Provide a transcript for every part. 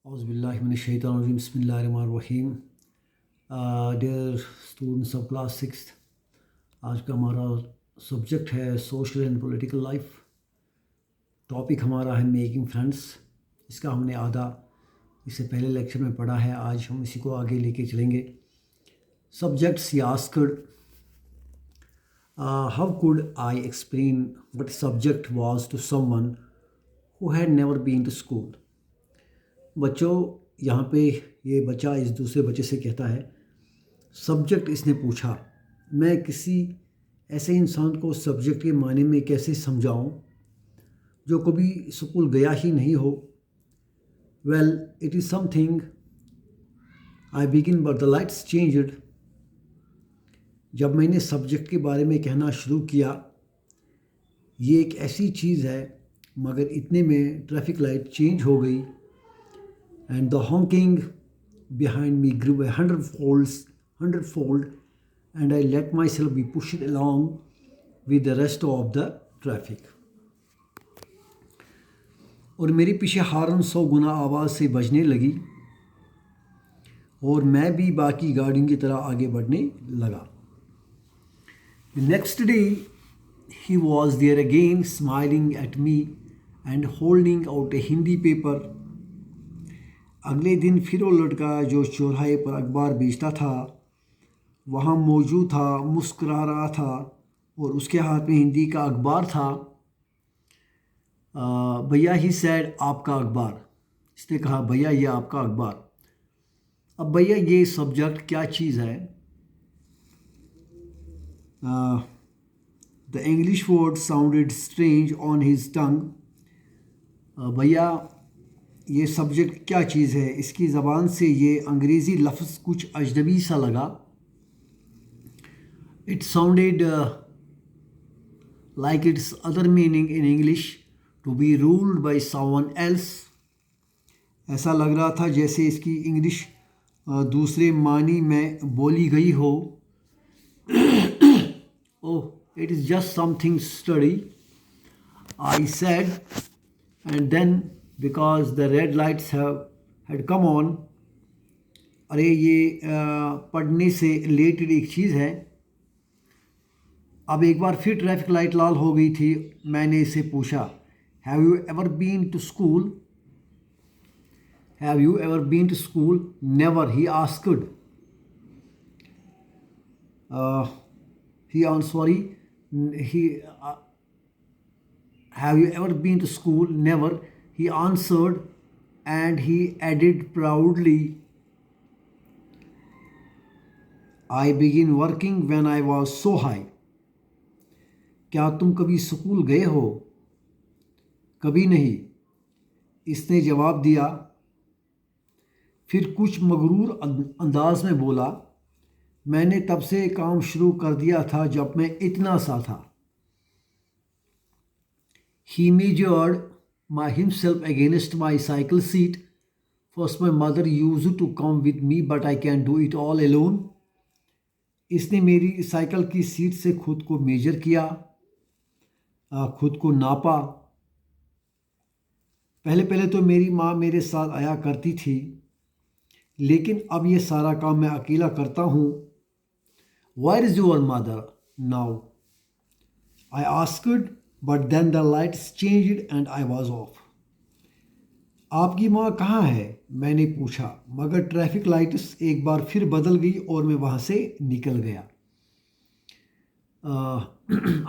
Auzubillahiminash-shaytanir-rajim. Bismillahir-rahmanir-rahim. Dear students of class 6th, आज का हमारा सब्जेक्ट है social and political life. Topic हमारा है मेकिंग फ्रेंड्स। इसका हमने आधा इससे पहले लेक्चर में पढ़ा है, आज हम इसी को आगे लेके चलेंगे। Subjects he asked how could I explain what subject was to someone who had never been to school. बच्चों, यहाँ पे ये बच्चा इस दूसरे बच्चे से कहता है, सब्जेक्ट इसने पूछा, मैं किसी ऐसे इंसान को सब्जेक्ट के माने में कैसे समझाऊं जो कभी स्कूल गया ही नहीं हो। Well, it is something I begin but the lights changed. जब मैंने सब्जेक्ट के बारे में कहना शुरू किया, ये एक ऐसी चीज़ है, मगर इतने में ट्रैफिक लाइट चेंज हो गई and the honking behind me grew 100-fold, and I let myself be pushed along with the rest of the traffic. और मेरे पीछे हारन 100 गुना आवाज़ से बजने लगी और मैं भी बाकी गाड़ियों की तरह आगे बढ़ने लगा। The next day he was there again, smiling at me and holding out a Hindi paper. अगले दिन फिर वो लड़का जो चौराहे पर अखबार बेचता था वहाँ मौजूद था, मुस्कुरा रहा था और उसके हाथ में हिंदी का अखबार था। भैया ही सैड, आपका अखबार। इसने कहा, भैया ये आपका अखबार। अब भैया ये सब्जेक्ट क्या चीज़ है? The English word sounded strange on his टंग। भैया ये सब्जेक्ट क्या चीज़ है? इसकी ज़बान से ये अंग्रेज़ी लफ्ज़ कुछ अजनबी सा लगा। It sounded like its other meaning in English, to be ruled by someone else. ऐसा लग रहा था जैसे इसकी इंग्लिश दूसरे मानी में बोली गई हो। Oh, it is just something study, I said, and then because the red lights had come on. अरे ये पढ़ने से रिलेटेड एक चीज़ है। अब एक बार फिर ट्रैफिक लाइट लाल हो गई थी। मैंने इससे पूछा, have you ever been to school? Have you ever been to school? Never, he asked. Have you ever been to school? Never, he answered, and he added proudly, I began working when I was so high. क्या तुम कभी school गए हो? कभी नहीं, इसने जवाब दिया। फिर कुछ मगरूर अंदाज में बोला, मैंने तब से काम शुरू कर दिया था जब मैं इतना सा था। He measured himself against my cycle seat. First my mother used to come with me, but I can't do it all alone. इसने मेरी साइकिल की सीट से खुद को मेजर किया, खुद को नापा। पहले पहले तो मेरी माँ मेरे साथ आया करती थी, लेकिन अब ये सारा काम मैं अकेला करता हूँ। Where is your mother now? I asked. But then the lights changed and I was off. आपकी माँ कहाँ है? मैंने पूछा, मगर ट्रैफिक लाइट्स एक बार फिर बदल गई और मैं वहाँ से निकल गया।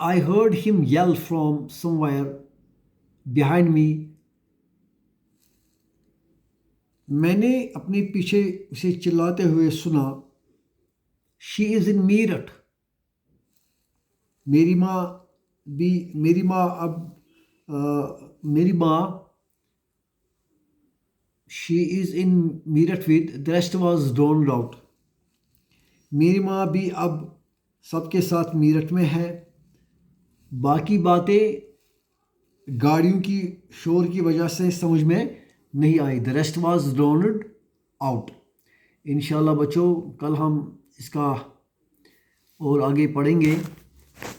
I heard him yell from somewhere behind me. मैंने अपने पीछे उसे चिल्लाते हुए सुना, She is in Meerut. मेरी माँ she is in Meerut with, the rest was drowned out. मेरी माँ भी अब सबके साथ मीरठ में है। बाकी बातें गाड़ियों की शोर की वजह से समझ में नहीं आई। The rest was drowned out. इंशाल्लाह बच्चों, कल हम इसका और आगे पढ़ेंगे।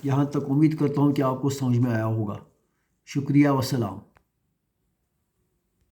यहाँ तक उम्मीद करता हूँ कि आपको समझ में आया होगा। शुक्रिया, वसलाम।